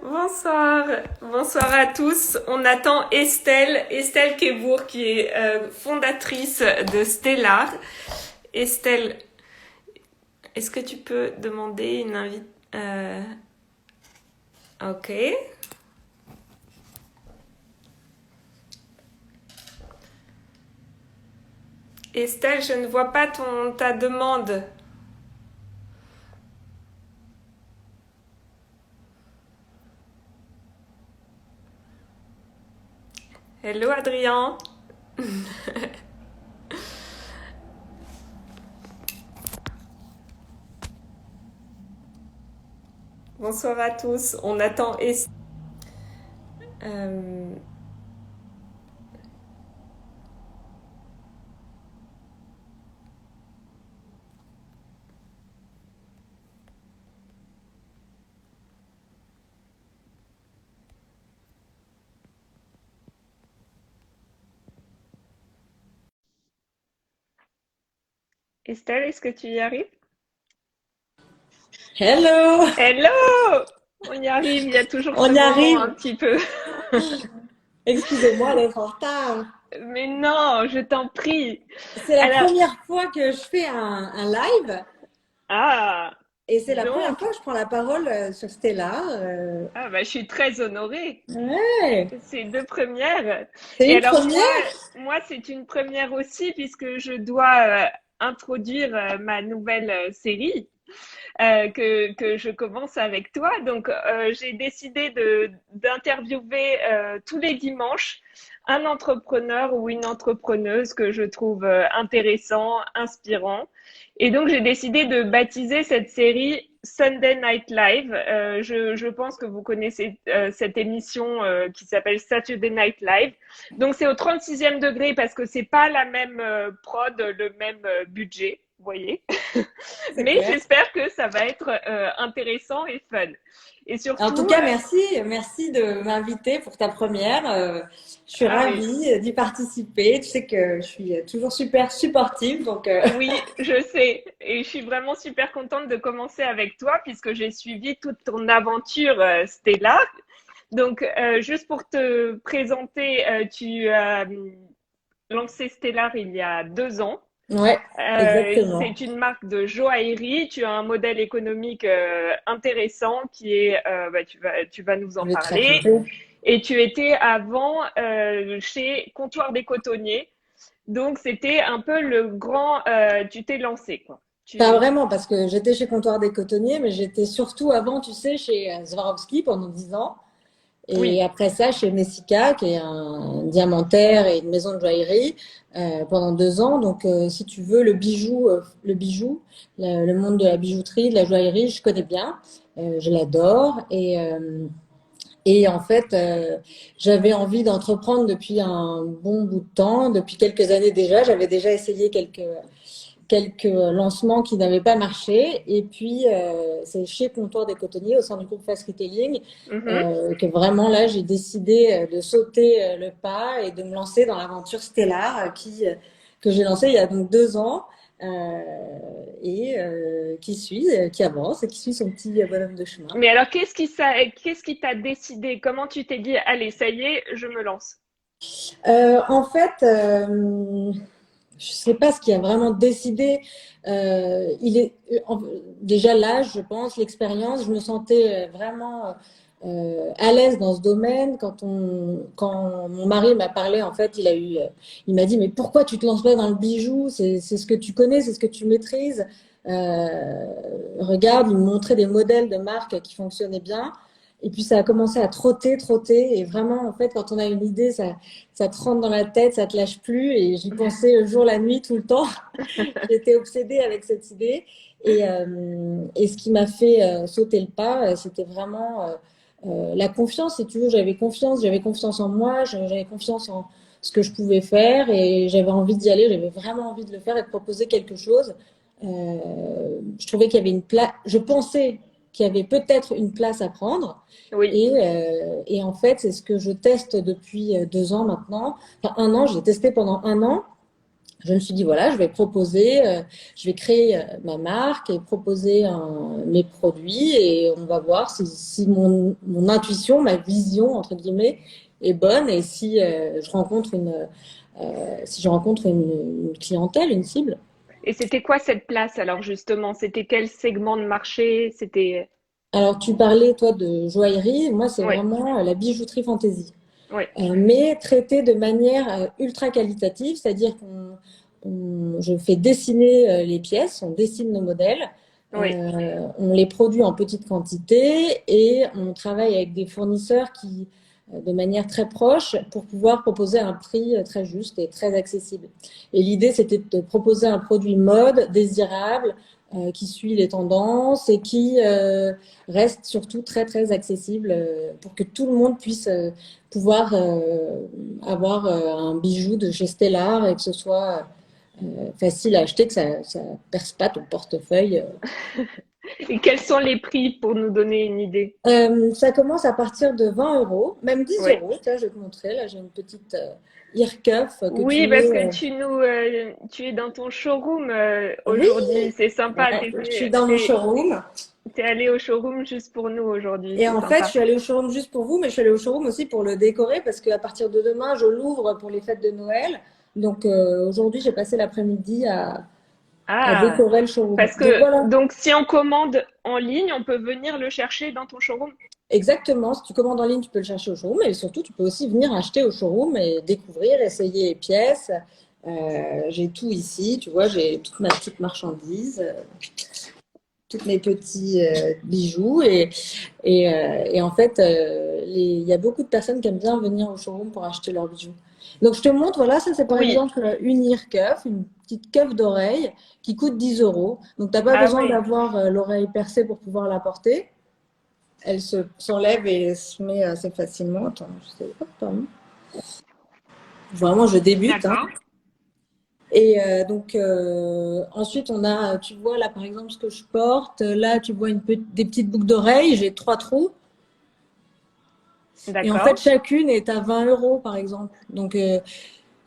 Bonsoir, bonsoir à tous. On attend Estelle Kebourg qui est fondatrice de Stellar. Estelle, est-ce que tu peux demander une invitation Ok. Estelle, je ne vois pas ta demande. Hello Adrien. Bonsoir à tous. On attend Estelle. Estelle, est-ce que tu y arrives? Hello! Hello! On y arrive, il y a toujours ce On y moment un arrive. petit peu. Excusez-moi d'être en retard. Mais non, je t'en prie. C'est la Alors, première fois que je fais un live ah, et c'est la première donc, fois que je prends la parole sur Stella. bah, je suis très honorée. Ouais, C'est deux premières. c'est Et une alors, première. moi, c'est une première aussi puisque je dois introduire ma nouvelle série que je commence avec toi. Donc, j'ai décidé d'interviewer tous les dimanches un entrepreneur ou une entrepreneuse que je trouve intéressant, inspirant. Et donc, j'ai décidé de baptiser cette série Sunday Night Live. Je pense que vous connaissez cette émission qui s'appelle Saturday Night Live. Donc, c'est au 36e degré parce que c'est pas la même prod, le même budget, vous voyez. C'est Mais clair. j'espère que ça va être intéressant et fun. Et En tout surtout, cas, merci de m'inviter pour ta première. Je suis ah mais ravie d'y participer. Tu sais que je suis toujours super supportive, donc oui, je sais. Et je suis vraiment super contente de commencer avec toi puisque j'ai suivi toute ton aventure Stella. Donc, juste pour te présenter, tu as lancé Stellar il y a 2 ans. ouais, exactement. C'est une marque de joaillerie. Tu as un modèle économique intéressant qui est, bah, tu vas nous Je en vais te parler. raconter. Et tu étais avant chez Comptoir des Cotonniers. Donc, c'était un peu le grand. Tu t'es lancé, quoi. Pas vraiment, parce que j'étais chez Comptoir des Cotonniers, mais j'étais surtout avant, tu sais, chez Swarovski pendant 10 ans. Et Oui. après ça, chez Messica, qui est un diamantaire et une maison de joaillerie, pendant 2 ans. Donc, si tu veux, le monde de la bijouterie, de la joaillerie, je connais bien. Je l'adore. Et en fait, j'avais envie d'entreprendre depuis un bon bout de temps, depuis quelques années déjà. J'avais déjà essayé quelques lancements qui n'avaient pas marché. Et puis, c'est chez Comptoir des Cotonniers, au sein du groupe Fast Retailing, Mhm. que vraiment là, j'ai décidé de sauter le pas et de me lancer dans l'aventure Stellar, que j'ai lancée il y a donc 2 ans. Qui avance et qui suit son petit bonhomme de chemin. Mais alors, qu'est-ce qui t'a décidé? Comment tu t'es dit, allez, ça y est, je me lance? En fait, je sais pas ce qui a vraiment décidé. Il est déjà l'âge, je pense, l'expérience. Je me sentais vraiment à l'aise dans ce domaine. Quand mon mari m'a parlé, en fait, il m'a dit, mais pourquoi tu te lances pas dans le bijou? C'est ce que tu connais, c'est ce que tu maîtrises. Regarde, il me montrait des modèles de marques qui fonctionnaient bien. Et puis ça a commencé à trotter. Et vraiment, en fait, quand on a une idée, ça te rentre dans la tête, ça te lâche plus. Et j'y pensais le jour, la nuit, tout le temps. J'étais obsédée avec cette idée. Et ce qui m'a fait sauter le pas, c'était vraiment la confiance. Si tu veux, j'avais confiance en moi, j'avais confiance en ce que je pouvais faire et j'avais envie d'y aller. J'avais vraiment envie de le faire et de proposer quelque chose. Je trouvais qu'il y avait une place. Je pensais qu'il y avait peut-être une place à prendre. Oui. Et en fait, c'est ce que je teste depuis 2 ans maintenant. Enfin, un an, j'ai testé pendant un an. je me suis dit, voilà, je vais proposer, je vais créer ma marque et proposer mes produits et on va voir si mon intuition, ma vision, entre guillemets, est bonne et si si je rencontre une clientèle, une cible. Et c'était quoi cette place alors justement? C'était quel segment de marché? C'était Alors, tu parlais, toi, de joaillerie. Moi, c'est oui, vraiment la bijouterie fantaisie. oui, Mais traitée de manière ultra qualitative, c'est-à-dire je fais dessiner les pièces, on dessine nos modèles, oui. on les produit en petite quantité et on travaille avec des fournisseurs de manière très proche pour pouvoir proposer un prix très juste et très accessible. Et l'idée, c'était de proposer un produit mode, désirable, qui suit les tendances et qui reste surtout très, très accessible pour que tout le monde puisse pouvoir avoir un bijou de chez Stellar et que ce soit facile à acheter, que ça ne perce pas ton portefeuille. Et quels sont les prix pour nous donner une idée? Ça commence à partir de 20 euros, même 10 Oui. euros. Tiens, je vais te montrer. Là, j'ai une petite ear cuff que tu Oui, parce mets. que tu es dans ton showroom Oui, aujourd'hui. C'est sympa. ouais, je suis dans mon showroom. T'es allé au showroom juste pour nous aujourd'hui. Et C'est en fait, je sympa. suis allée au showroom juste pour vous, mais je suis allée au showroom aussi pour le décorer parce qu'à partir de demain, je l'ouvre pour les fêtes de Noël. Donc aujourd'hui, j'ai passé l'après-midi à Ah, décorer le showroom. parce Donc que voilà, donc si on commande en ligne, on peut venir le chercher dans ton showroom. exactement. Si tu commandes en ligne, tu peux le chercher au showroom, mais surtout, tu peux aussi venir acheter au showroom et découvrir, essayer les pièces. J'ai tout ici, tu vois, j'ai toute ma petite marchandise, tous mes petits bijoux. Et en fait, il y a beaucoup de personnes qui aiment bien venir au showroom pour acheter leurs bijoux. Donc, je te montre, voilà, ça c'est par Oui. exemple une ear cuff, une petite cuff d'oreille qui coûte 10 euros. Donc, tu n'as pas Ah besoin oui. d'avoir l'oreille percée pour pouvoir la porter. Elle s'enlève et se met assez facilement. Attends, je sais, hop, pardon. Vraiment, je débute, hein. D'accord. Et donc, ensuite, on a, tu vois, là, par exemple, ce que je porte. Là, tu vois des petites boucles d'oreilles. J'ai 3 trous. Et en fait, D'accord. chacune est à 20 euros, par exemple. Donc,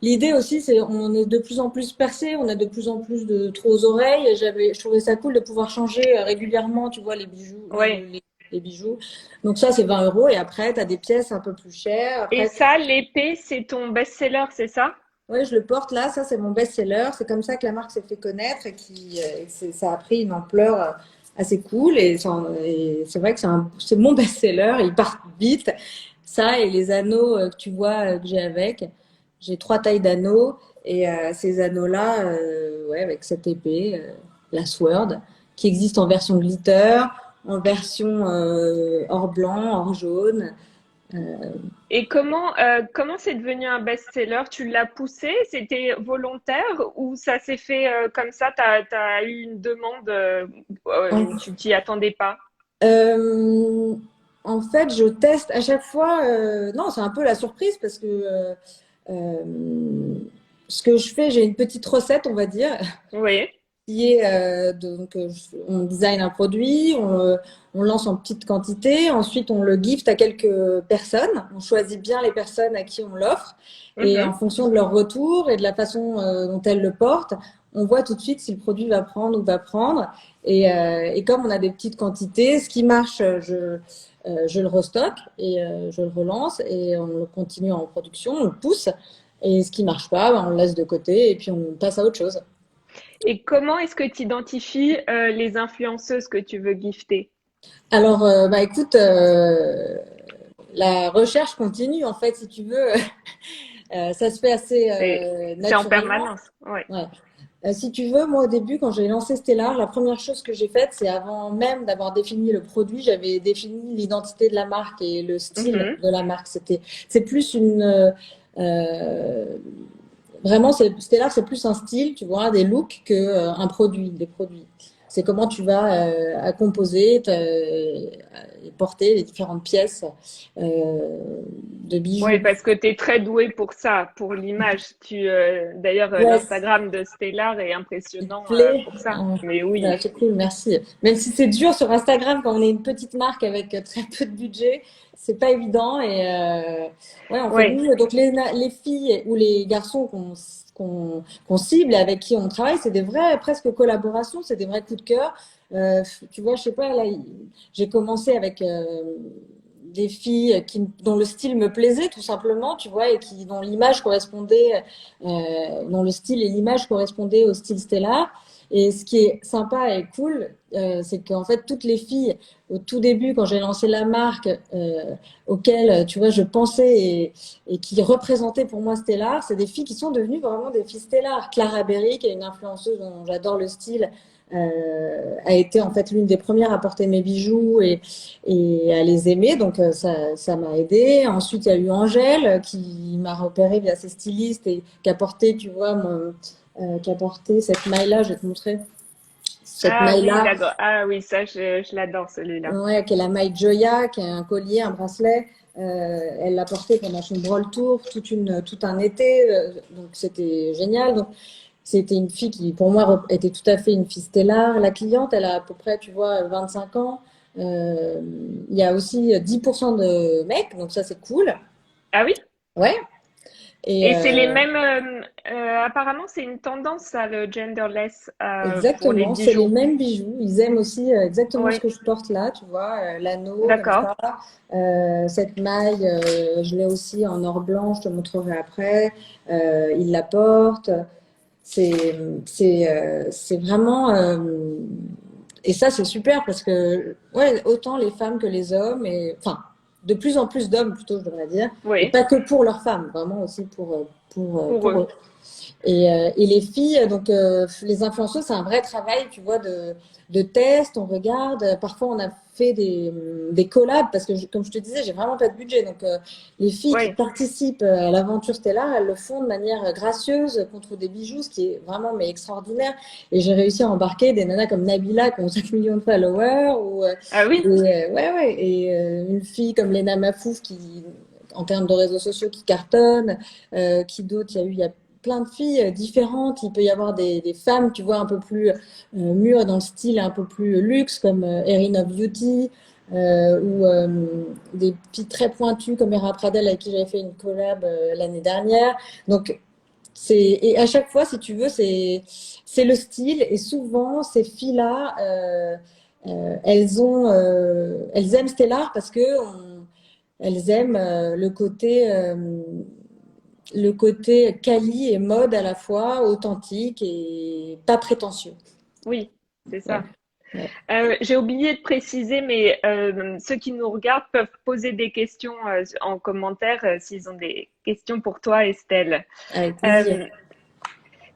l'idée aussi, c'est on est de plus en plus percé, on a de plus en plus de trous aux oreilles. Et je trouvais ça cool de pouvoir changer régulièrement, tu vois, les bijoux, Oui. les bijoux. Donc ça, c'est 20 euros. Et après, tu as des pièces un peu plus chères. Et Après, ça, l'épée, c'est ton best-seller, c'est ça? ouais, je le porte là. Ça, c'est mon best-seller. C'est comme ça que la marque s'est fait connaître et ça a pris une ampleur assez cool. Et c'est vrai que c'est mon best-seller. Il part vite. Ça et les anneaux que tu vois que j'ai avec. J'ai 3 tailles d'anneaux et ces anneaux-là, ouais, avec cette épée, la Sword, qui existe en version glitter, en version or blanc, or jaune. Et comment c'est devenu un best-seller? Tu l'as poussé? C'était volontaire ou ça s'est fait comme ça? T'as eu une demande En, où tu t'y attendais pas? euh, en fait, je teste à chaque fois. Non, c'est un peu la surprise parce que euh, ce que je fais, j'ai une petite recette, on va dire, Oui. qui est on design un produit, on lance en petite quantité, ensuite on le gift à quelques personnes, on choisit bien les personnes à qui on l'offre et en Mhm. fonction de leur retour et de la façon dont elles le portent, on voit tout de suite si le produit va prendre ou va prendre et comme on a des petites quantités, ce qui marche, je le restocke et je le relance et on le continue en production, on le pousse et ce qui marche pas, ben, on le laisse de côté et puis on passe à autre chose. Et comment est-ce que tu identifies les influenceuses que tu veux gifter? Alors, bah écoute, la recherche continue en fait, si tu veux. Ça se fait assez C'est en naturellement. permanence. Oui. Ouais. Si tu veux, moi au début, quand j'ai lancé Stellar, la première chose que j'ai faite, c'est avant même d'avoir défini le produit, j'avais défini l'identité de la marque et le style Mhm. de la marque. C'est plus euh, vraiment, Stellar, c'est plus un style, tu vois, des looks que un produit, des produits. C'est comment tu vas à composer et porter les différentes pièces de Oui, bijoux. parce que tu es très doué pour ça, pour l'image. D'ailleurs, Ouais, l'Instagram de Stellar est il te impressionnant plaît. pour ça. Mais oui, Ouais, c'est cool, merci. Même si c'est dur sur Instagram quand on est une petite marque avec très peu de budget, c'est pas évident et ouais, on fait de oui, mieux. Donc les filles ou les garçons qu'on cible et avec qui on travaille. C'est des vraies presque collaborations, c'est des vrais coups de cœur. Tu vois, je sais pas, là, j'ai commencé avec des filles dont le style me plaisait tout simplement, tu vois, et dont l'image correspondait, dont le style et l'image correspondaient au style Stellar. Et ce qui est sympa et cool, c'est qu'en fait, toutes les filles, au tout début, quand j'ai lancé la marque, auxquelles, tu vois, je pensais et qui représentaient pour moi Stellar, c'est des filles qui sont devenues vraiment des filles Stellar. Clara Berry, qui est une influenceuse dont j'adore le style, a été en fait l'une des premières à porter mes bijoux et à les aimer, donc ça m'a aidé. Ensuite, il y a eu Angèle qui m'a repéré via ses stylistes et qui a porté, tu vois, qui a porté cette maille-là, je vais te montrer. Cette Ah oui, maille-là, d'accord. Ah oui, ça, je l'adore, celui-là. ouais, qui est la maille Joya, qui est un collier, un bracelet. Elle l'a porté pendant son Brawl Tour tout un été, donc c'était génial. Donc c'était une fille qui, pour moi, était tout à fait une fille stellar. La cliente, elle a à peu près, tu vois, 25 ans. Il y a aussi 10% de mecs, donc ça c'est cool. Ah oui? Ouais. Et Et c'est les mêmes. Apparemment, c'est une tendance, ça, le genderless pour les exactement, c'est les bijoux. mêmes bijoux. Ils aiment aussi exactement ce Oui, que je porte là, tu vois, l'anneau comme d'accord. ça. Cette maille, je l'ai aussi en or blanc, je te montrerai après. Ils la portent. C'est vraiment. Et ça, c'est super parce que, ouais, autant les femmes que les hommes, et enfin, de plus en plus d'hommes plutôt, je devrais dire, et Oui, pas que pour leurs femmes, vraiment aussi pour pour eux. eux. Et les filles, donc les influenceuses, c'est un vrai travail, tu vois, de test. On regarde. Parfois, on a fait des collabs parce que, comme je te disais, j'ai vraiment pas de budget. Donc, les filles qui Oui, participent à l'aventure Stellar, elles le font de manière gracieuse contre des bijoux, ce qui est vraiment mais extraordinaire. Et j'ai réussi à embarquer des nanas comme Nabila qui ont 5 millions de followers ou ah oui, ouais, et une fille comme Lena Mafouf qui, en termes de réseaux sociaux, qui cartonne. Qui d'autre? Il y a plein de filles différentes. Il peut y avoir des femmes, tu vois, un peu plus mûres dans le style, un peu plus luxe, comme Erin of Beauty, ou des filles très pointues comme Era Pradel, avec qui j'avais fait une collab l'année dernière. Donc, et à chaque fois, si tu veux, c'est le style. Et souvent, ces filles-là, elles aiment Stellar parce que elles aiment le côté quali et mode à la fois, authentique et pas prétentieux. oui, c'est Ouais, ça. ouais. J'ai oublié de préciser, mais ceux qui nous regardent peuvent poser des questions en commentaire s'ils ont des questions pour toi, Estelle. Avec plaisir. Euh,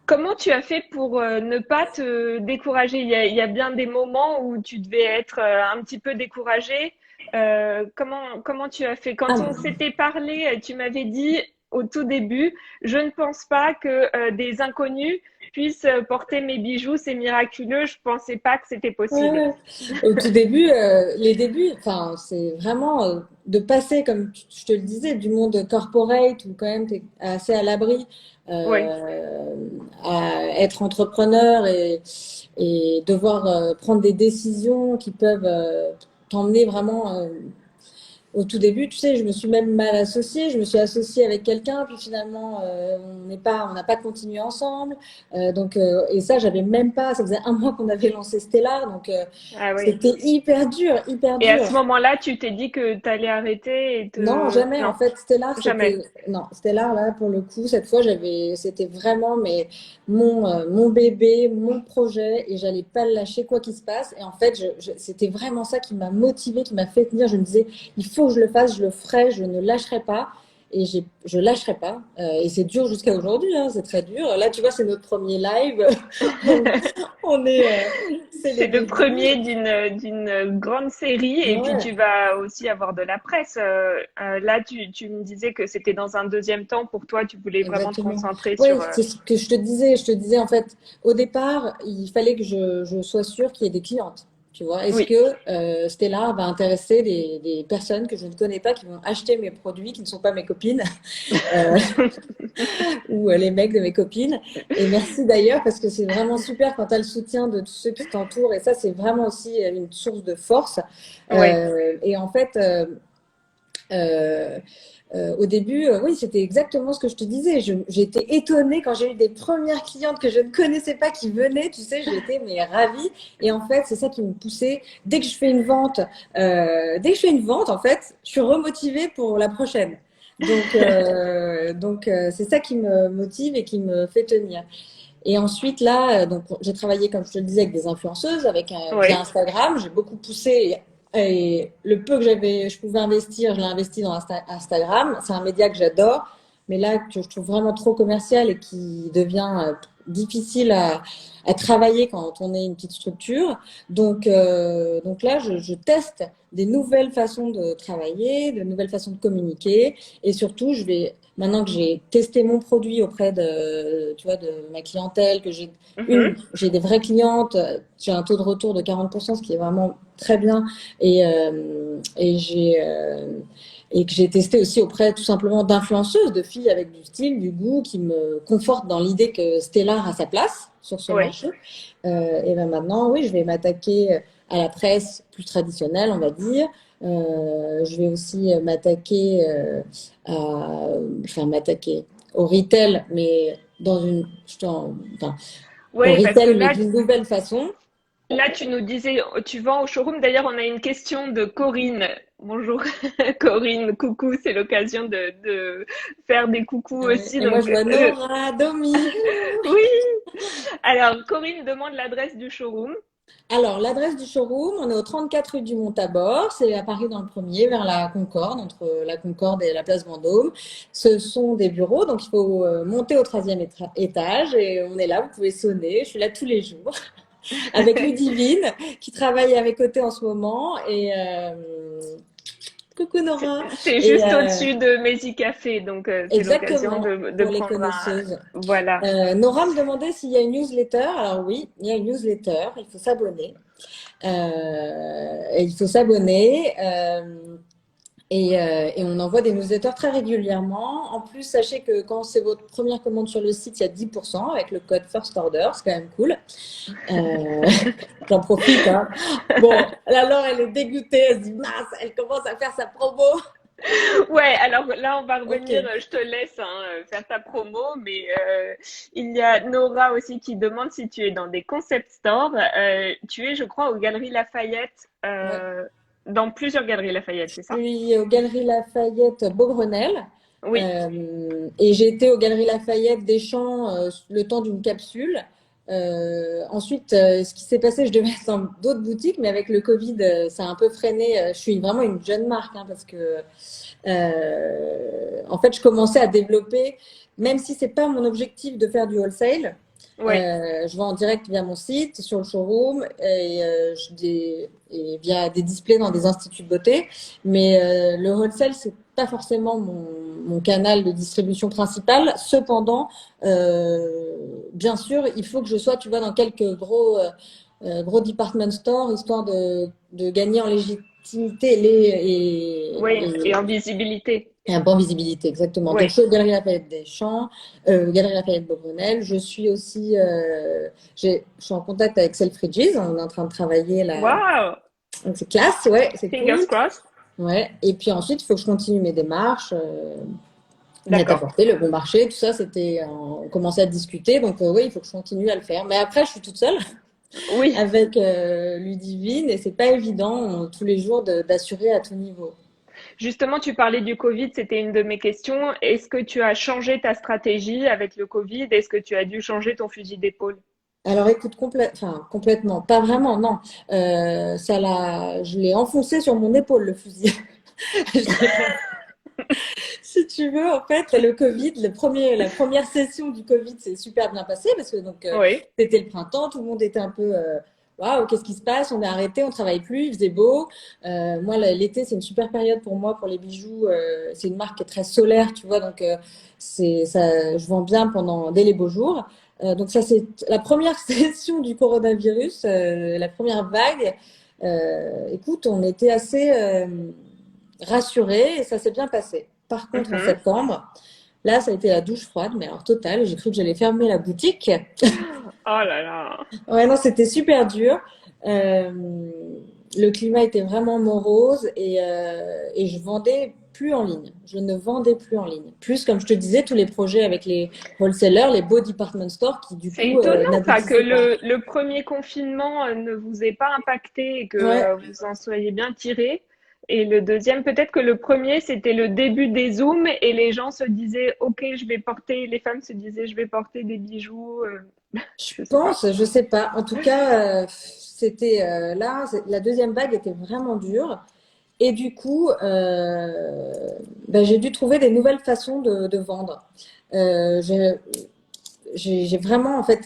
Comment tu as fait pour ne pas te décourager? Il y a bien des moments où tu devais être un petit peu découragée. Comment tu as fait? Quand on Ah, s'était parlé, tu m'avais dit au tout début, je ne pense pas que des inconnus puissent porter mes bijoux, c'est miraculeux. Je pensais pas que c'était ouais, possible. ouais. Au tout début, les débuts, enfin, c'est vraiment de passer, comme je te le disais, du monde corporate où quand même tu es assez à l'abri Oui, à être entrepreneur et devoir prendre des décisions qui peuvent t'emmener vraiment au tout début, tu sais, je me suis même mal associée. Je me suis associée avec quelqu'un, puis finalement, on n'a pas continué ensemble. Et ça, j'avais même pas. Ça faisait un mois qu'on avait lancé Stellar, donc ah oui. c'était hyper dur, hyper Et à dur. ce moment-là, tu t'es dit que tu allais arrêter et Non, te... jamais. En Non, fait, Stellar, jamais. non, Stellar là pour le coup, cette fois, c'était vraiment mon bébé, mon projet, et j'allais pas le lâcher quoi qu'il se passe. Et en fait, c'était vraiment ça qui m'a motivée, qui m'a fait tenir. Je me disais, il faut que je le fasse, je le ferai, je ne lâcherai pas. Et je lâcherai pas. Et c'est dur jusqu'à aujourd'hui, hein, c'est très dur. Là, tu vois, c'est notre premier live. On est, c'est les C'est le débuts. premier d'une grande série et puis Ouais, tu vas aussi avoir de la presse. Là, tu me disais que c'était dans un deuxième temps pour toi, tu voulais vraiment te exactement. concentrer Oui, sur... c'est ce que je te disais. Je te disais, en fait, au départ, il fallait que je sois sûre qu'il y ait des clientes. Tu vois, est-ce Oui, que Stella va intéresser des personnes que je ne connais pas qui vont acheter mes produits, qui ne sont pas mes copines euh, ou les mecs de mes copines. Et merci d'ailleurs parce que c'est vraiment super quand tu as le soutien de tous ceux qui t'entourent. Et ça, c'est vraiment aussi une source de force. oui, Et en fait, Euh, au début, oui, c'était exactement ce que je te disais. J'étais étonnée quand j'ai eu des premières clientes que je ne connaissais pas qui venaient. Tu sais, j'étais mais ravie. Et en fait, c'est ça qui me poussait. Dès que je fais une vente, en fait, je suis remotivée pour la prochaine. Donc, c'est ça qui me motive et qui me fait tenir. Et ensuite, là, donc, j'ai travaillé, comme je te le disais, avec des influenceuses, via Oui. Instagram. J'ai beaucoup poussé et le peu que je pouvais investir, je l'ai investi dans Instagram. C'est un média que j'adore, mais là, que je trouve vraiment trop commercial et qui devient difficile à travailler quand on est une petite structure. Donc là, je teste des nouvelles façons de travailler, de nouvelles façons de communiquer. Et surtout, maintenant que j'ai testé mon produit auprès tu vois, de ma clientèle, Mhm. j'ai des vraies clientes, j'ai un taux de retour de 40%, ce qui est vraiment très bien. Et que j'ai testé aussi auprès tout simplement d'influenceuses, de filles avec du style, du goût, qui me confortent dans l'idée que Stellar a sa place sur ce Oui. marché. Et ben maintenant, oui, je vais m'attaquer à la presse plus traditionnelle, on va dire. Je vais aussi m'attaquer au retail, mais enfin, au Oui, parce que retail, mais là, d'une nouvelle façon. là, tu nous disais, tu vends au showroom. D'ailleurs, on a une question de Corinne. Bonjour, Corinne. Coucou, c'est l'occasion de faire des coucous aussi. Et moi, Donc, je vois Nora, Domi. oui. Alors, Corinne demande l'adresse du showroom. Alors, l'adresse du showroom, on est au 34 rue du Mont-Tabor. C'est à Paris dans le premier, vers la Concorde, entre la Concorde et la place Vendôme. Ce sont des bureaux, donc il faut monter au 13e étage et on est là, vous pouvez sonner. Je suis là tous les jours avec Ludivine qui travaille à mes côtés en ce moment. Coucou Nora. C'est Et juste au-dessus de Maisy Café, donc c'est l'occasion exactement, de pour les prendre un. connaisseuses. Voilà. Nora me demandait s'il y a une newsletter. Alors oui, il y a une newsletter, il faut s'abonner. Et il faut s'abonner. Et on envoie des newsletters très régulièrement. En plus, sachez que quand c'est votre première commande sur le site, il y a 10% avec le code First Order. C'est quand même cool. Euh, J'en profite. Hein. Bon, la Laure, elle est dégoûtée. Elle se dit, mince, elle commence à faire sa promo. Ouais, alors là, on va Ok. revenir, je te laisse faire ta promo, mais il y a Nora aussi qui demande si tu es dans des concept stores. Tu es, je crois, aux Galeries Lafayette, Ouais. dans plusieurs Galeries Lafayette, c'est Je ça? suis aux Galeries Lafayette Beaugrenelle. Oui. Et j'ai été aux Galeries Lafayette Deschamps le temps d'une capsule. Ensuite, ce qui s'est passé, je devais être dans d'autres boutiques, mais avec le Covid, ça a un peu freiné. Je suis vraiment une jeune marque hein, parce que, en fait, je commençais à développer, même si c'est pas mon objectif de faire du wholesale. Oui. Je vends en direct via mon site, sur le showroom et via des displays dans des instituts de beauté. Mais le wholesale, c'est pas forcément mon canal de distribution principal. Cependant, bien sûr, il faut que je sois, tu vois, dans quelques gros department stores, histoire de gagner en légitimité Oui, et en visibilité. et en bonne visibilité, exactement. Donc, Oui. je suis aux Galeries Lafayette Deschamps, Galerie Lafayette Beaubonnel. Je suis aussi, je suis en contact avec Selfridges. On est en train de travailler là. Waouh! Donc, c'est classe, ouais, c'est Fingers cool. crossed. Ouais. Et puis ensuite, il faut que je continue mes démarches, D'accord. net-à-porter, le bon marché, tout ça, on commençait à discuter. Donc, oui, il faut que je continue à le faire. Mais après, je suis toute seule Oui. avec Ludivine et c'est pas évident tous les jours d'assurer à tout niveau. Justement, tu parlais du Covid, c'était une de mes questions. Est-ce que tu as changé ta stratégie avec le Covid? Est-ce que tu as dû changer ton fusil d'épaule? Alors écoute, complètement, pas vraiment, non. Je l'ai enfoncé sur mon épaule, le fusil. Je l'ai pas- Si tu veux, en fait, le Covid, la première session du Covid s'est super bien passée parce que Oui. c'était le printemps, tout le monde était un peu waouh, qu'est-ce qui se passe? On est arrêté, on travaille plus, il faisait beau. Moi, l'été, c'est une super période pour moi pour les bijoux. C'est une marque qui est très solaire, tu vois, donc c'est ça, je vends bien dès les beaux jours. Donc ça, c'est la première session du coronavirus, la première vague. Écoute, on était assez rassurés et ça s'est bien passé. Par contre, en Mhm. septembre, là, ça a été la douche froide, mais alors totale. J'ai cru que j'allais fermer la boutique. Oh là là. Ouais, non, c'était super dur. Euh, le climat était vraiment morose et je vendais plus en ligne. Je ne vendais plus en ligne. Plus, comme je te disais, tous les projets avec les wholesalers, les beaux department stores qui, du C'est coup, étonnant ça, que n'aboutissaient pas. le premier confinement ne vous ait pas impacté et que Ouais, vous en soyez bien tiré. Et le deuxième, peut-être que le premier, c'était le début des Zooms et les gens se disaient, OK, je vais porter, les femmes se disaient, je vais porter des bijoux, je je sais pas. pense, je sais pas. En tout cas, c'était là, la deuxième vague était vraiment dure. Et du coup, ben, j'ai dû trouver des nouvelles façons de vendre. Euh, j'ai j'ai vraiment en fait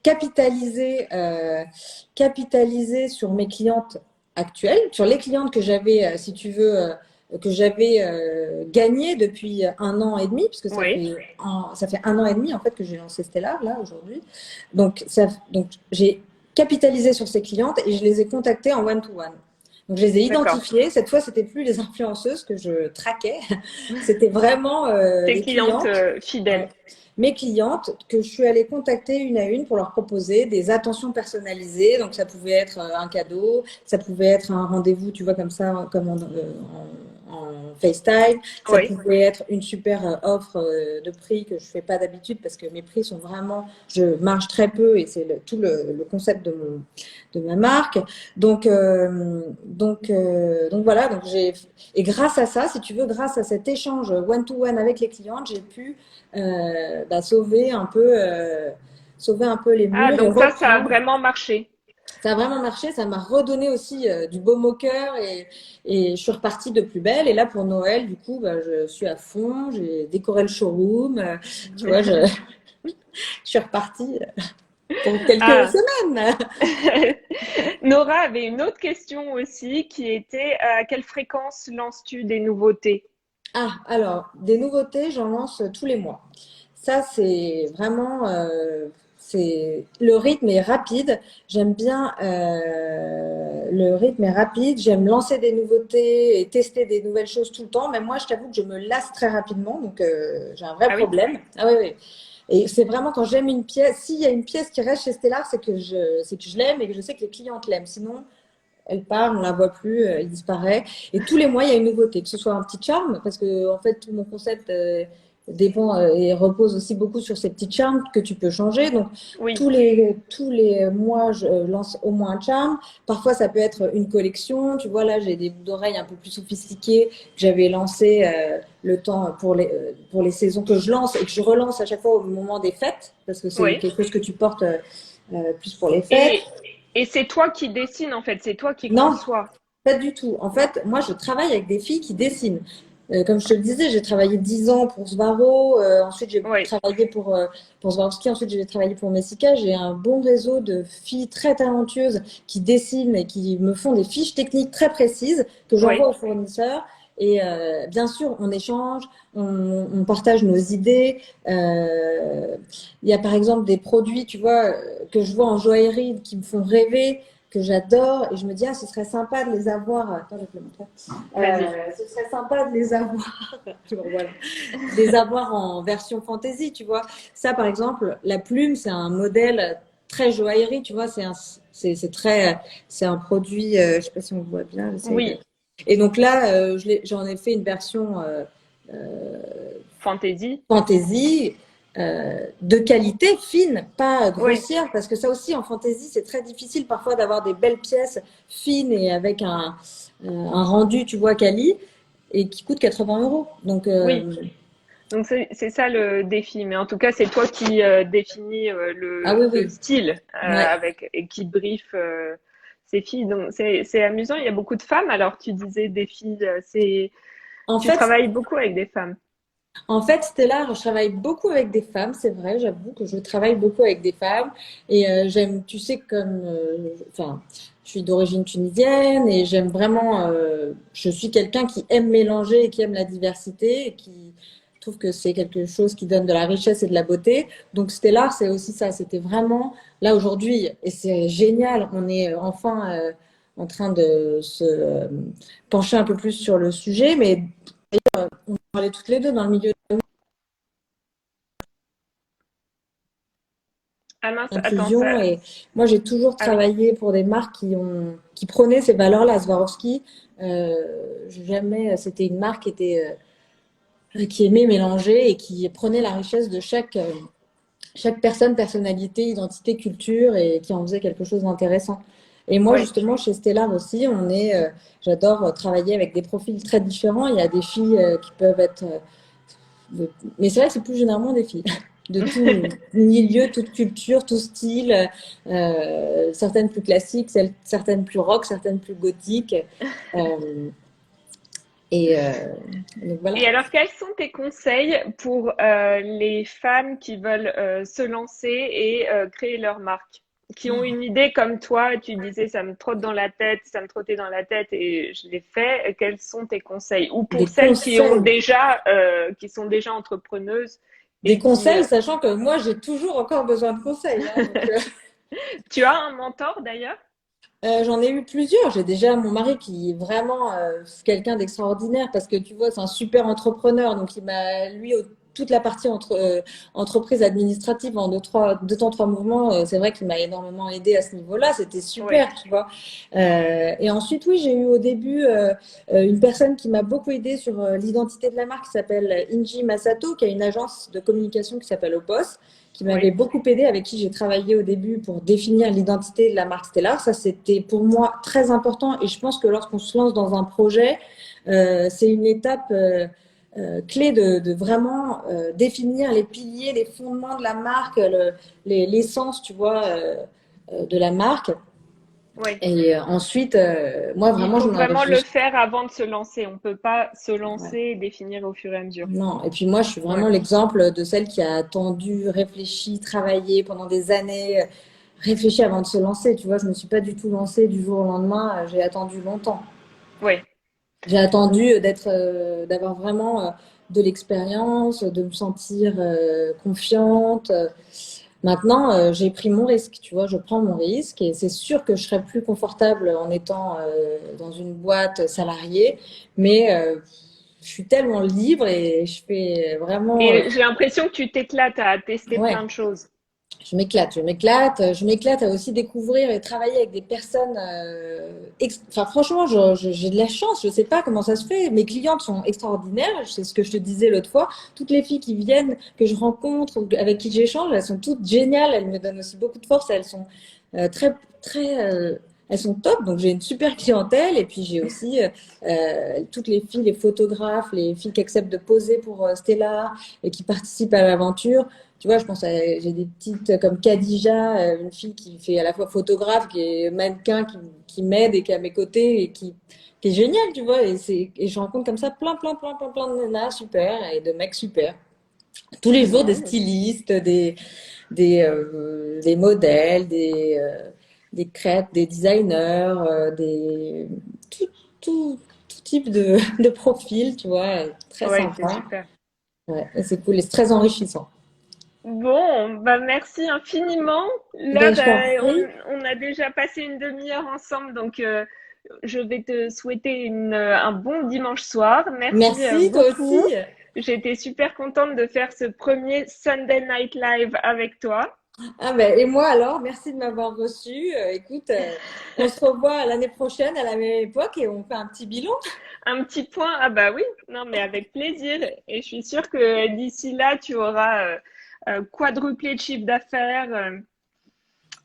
capitalisé, capitalisé sur mes clientes actuelles, sur les clientes que j'avais, si tu veux, que j'avais gagnées depuis 1 an et demi, puisque Oui, ça fait 1 an et demi en fait que j'ai lancé Stellar là aujourd'hui. Donc j'ai capitalisé sur ces clientes et je les ai contactées en one-to-one. Donc, je les ai d'accord. identifiées. Cette fois, c'était plus les influenceuses que je traquais. C'était vraiment Tes des clientes clientes. Ouais. fidèles. Mes clientes que je suis allée contacter une à une pour leur proposer des attentions personnalisées. Donc, ça pouvait être un cadeau, ça pouvait être un rendez-vous, tu vois, comme ça, comme en FaceTime. Ça Oui. pouvait être une super offre de prix que je fais pas d'habitude parce que mes prix sont vraiment, je marge très peu et c'est tout le concept de ma marque. Donc voilà. Donc et grâce à ça, si tu veux, grâce à cet échange one-to-one avec les clientes, j'ai pu bah, sauver un peu les Ah, murs et donc ça a reprendre. vraiment marché. Ça a vraiment marché, ça m'a redonné aussi du baume au cœur et je suis repartie de plus belle. Et là, pour Noël, du coup, bah, je suis à fond, j'ai décoré le showroom, tu vois, je suis repartie pour quelques Ah, semaines. Nora avait une autre question aussi qui était à quelle fréquence lances-tu des nouveautés? Ah, alors, des nouveautés, j'en lance tous les mois. Ça, c'est vraiment, le rythme est rapide. J'aime bien, le rythme est rapide. J'aime lancer des nouveautés et tester des nouvelles choses tout le temps. Mais moi, je t'avoue que je me lasse très rapidement, donc j'ai un vrai Ah oui? problème. Ah oui, oui. Et c'est vraiment quand j'aime une pièce, s'il y a une pièce qui reste chez Stellar, c'est que je l'aime et que je sais que les clientes l'aiment. Sinon, elle part, on la voit plus, elle disparaît. Et tous les mois, il y a une nouveauté, que ce soit un petit charme, parce que en fait, tout mon concept dépend et repose aussi beaucoup sur ces petits charmes que tu peux changer. Donc, Oui, tous les mois, je lance au moins un charme. Parfois, ça peut être une collection. Tu vois, là, j'ai des boucles d'oreilles un peu plus sophistiquées que j'avais lancées le temps pour les saisons que je lance et que je relance à chaque fois au moment des fêtes, parce que c'est oui. quelque chose que tu portes plus pour les fêtes. Et, et c'est toi qui dessines en fait, c'est toi qui Non, conçois. pas du tout. En fait, moi, je travaille avec des filles qui dessinent. Comme je te le disais, j'ai travaillé 10 ans pour Svaro. Ensuite, j'ai Oui, travaillé pour Swarovski. Ensuite, j'ai travaillé pour Messica. J'ai un bon réseau de filles très talentueuses qui dessinent et qui me font des fiches techniques très précises que oui, j'envoie aux fournisseurs. Et bien sûr, on échange, on partage nos idées. Il y a par exemple des produits, tu vois, que je vois en joaillerie qui me font rêver, que j'adore, et je me dis, ah, ce serait sympa de les avoir. Attends, je vais te le montrer. vas-y. Ce serait sympa de les avoir. Voilà. De les avoir en version fantasy, tu vois. Ça, par exemple, la plume, c'est un modèle très joaillerie, tu vois. C'est un produit, je sais pas si on voit bien, j'essaye de. Oui, Et donc là, j'en ai fait une version fantaisie. fantaisie de qualité fine, pas Oui. grossière, parce que ça aussi en fantaisie, c'est très difficile parfois d'avoir des belles pièces fines et avec un rendu, tu vois, quali, et qui coûte 80 euros. Donc, Oui, donc c'est ça le défi. Mais en tout cas, c'est toi qui définis ah oui, le oui, style ouais. avec et qui briefe ces filles. Donc c'est amusant. Il y a beaucoup de femmes. Alors tu disais des filles. En Tu fait, travailles beaucoup avec des femmes. En fait, Stellar, je travaille beaucoup avec des femmes, c'est vrai, j'avoue que je travaille beaucoup avec des femmes. Et j'aime, tu sais, enfin, je suis d'origine tunisienne et j'aime vraiment, je suis quelqu'un qui aime mélanger et qui aime la diversité et qui trouve que c'est quelque chose qui donne de la richesse et de la beauté. Donc Stellar, c'est aussi ça, c'était vraiment, là aujourd'hui, et c'est génial, on est enfin en train de se pencher un peu plus sur le sujet, mais on parlait toutes les deux dans le milieu. Ah mince, attends, inclusion. Et moi, j'ai toujours ah oui. travaillé pour des marques qui prônaient ces valeurs-là. Swarovski, jamais, c'était une marque qui aimait mélanger et qui prenait la richesse de chaque personne, personnalité, identité, culture et qui en faisait quelque chose d'intéressant. Et moi, Oui. justement, chez Stellar aussi, j'adore travailler avec des profils très différents. Il y a des filles qui peuvent être, mais c'est vrai que c'est plus généralement des filles de tout milieu, toute culture, tout style, certaines plus classiques, certaines plus rock, certaines plus gothiques. Euh, et donc voilà. Et alors, quels sont tes conseils pour les femmes qui veulent se lancer et créer leur marque, qui ont une idée comme toi, tu disais ça me trotte dans la tête, ça me trottait dans la tête et je l'ai fait. Quels sont tes conseils? Ou pour Des celles qui ont conseils. déjà, qui sont déjà entrepreneuses Des et qui, conseils, sachant que moi, j'ai toujours encore besoin de conseils. Hein, tu as un mentor d'ailleurs? j'en ai eu plusieurs. J'ai déjà mon mari qui est vraiment quelqu'un d'extraordinaire parce que tu vois, c'est un super entrepreneur. Donc, il m'a, lui, toute la partie entreprise administrative en deux temps, trois mouvements, c'est vrai qu'il m'a énormément aidé à ce niveau-là. C'était Oui, super, tu vois. Et ensuite, oui, j'ai eu au début une personne qui m'a beaucoup aidé sur l'identité de la marque qui s'appelle Inji Masato, qui a une agence de communication qui s'appelle Opos, qui m'avait oui, beaucoup aidé, avec qui j'ai travaillé au début pour définir l'identité de la marque Stellar. Ça, c'était pour moi très important et je pense que lorsqu'on se lance dans un projet, c'est une étape clé de vraiment définir les piliers, les fondements de la marque, l'essence, tu vois, de la marque. oui. Et ensuite, moi, Il vraiment, faut j'en ai vraiment le réfléchi. faire avant de se lancer. On ne peut pas se Ouais. lancer et définir au fur et à mesure. Non, et puis moi, je suis Ouais. vraiment l'exemple de celle qui a attendu, réfléchi, travaillé pendant des années, réfléchi avant de se lancer. Tu vois, je me suis pas du tout lancée du jour au lendemain. J'ai attendu longtemps. Oui. J'ai attendu d'avoir vraiment de l'expérience, de me sentir confiante. Maintenant, j'ai pris mon risque. Tu vois, je prends mon risque et c'est sûr que je serai plus confortable en étant dans une boîte salariée, mais je suis tellement libre et je fais vraiment, Et j'ai l'impression que tu t'éclates à tester ouais, plein de choses. je m'éclate à aussi découvrir et travailler avec des personnes. Enfin, franchement, j'ai de la chance. Je sais pas comment ça se fait. Mes clientes sont extraordinaires. C'est ce que je te disais l'autre fois. Toutes les filles qui viennent, que je rencontre, ou avec qui j'échange, elles sont toutes géniales. Elles me donnent aussi beaucoup de force. Elles sont très, très, elles sont top. Donc j'ai une super clientèle. Et puis j'ai aussi toutes les filles, les photographes, les filles qui acceptent de poser pour Stella et qui participent à l'aventure. Tu vois, j'ai des petites comme Khadija, une fille qui fait à la fois photographe, qui est mannequin, qui m'aide et qui est à mes côtés et qui est géniale, tu vois. Et je rencontre comme ça plein de nanas super et de mecs super. Tous les jours, des Bon, stylistes, des modèles, des crêpes, des designers, tout, tout type de profil, tu vois, très ouais, c'est sympa. super. Ouais, et c'est cool et c'est très enrichissant. Bon, bah merci infiniment. Là, Ben, je t'en bah, prie. on a déjà passé une demi-heure ensemble, donc je vais te souhaiter un bon dimanche soir. Merci Merci, toi aussi. beaucoup. J'étais super contente de faire ce premier Sunday Night Live avec toi. Ah ben, et moi alors, merci de m'avoir reçu. Écoute, on se revoit l'année prochaine à la même époque et on fait un petit bilan. Un petit point, ah bah oui, non mais avec plaisir. Et je suis sûre que d'ici là, tu auras quadruplé de chiffre d'affaires.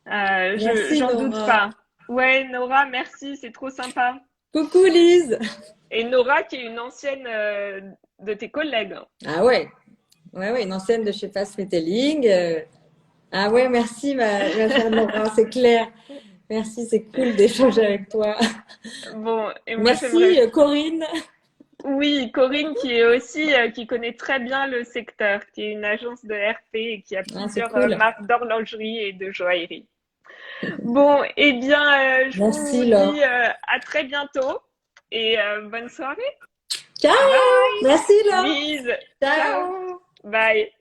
Merci J'en doute Nora. pas. Ouais, Nora, merci, c'est trop sympa. Coucou Lise. Et Nora, qui est une ancienne de tes collègues. Ah ouais, ouais, une ancienne de chez Fast Retailing. Ah ouais, merci ma chère Nora, c'est clair. Merci, c'est cool d'échanger avec toi. Bon, et moi Merci j'aimerais. Corinne. Oui, Corinne, qui est aussi, qui connaît très bien le secteur, qui est une agence de RP et qui a Ah, c'est plusieurs cool. marques d'horlogerie et de joaillerie. Bon, eh bien, je vous Merci dis Laure. à très bientôt et bonne soirée. Ciao. Bye. Merci Laure. Bise. Ciao. Ciao. Bye.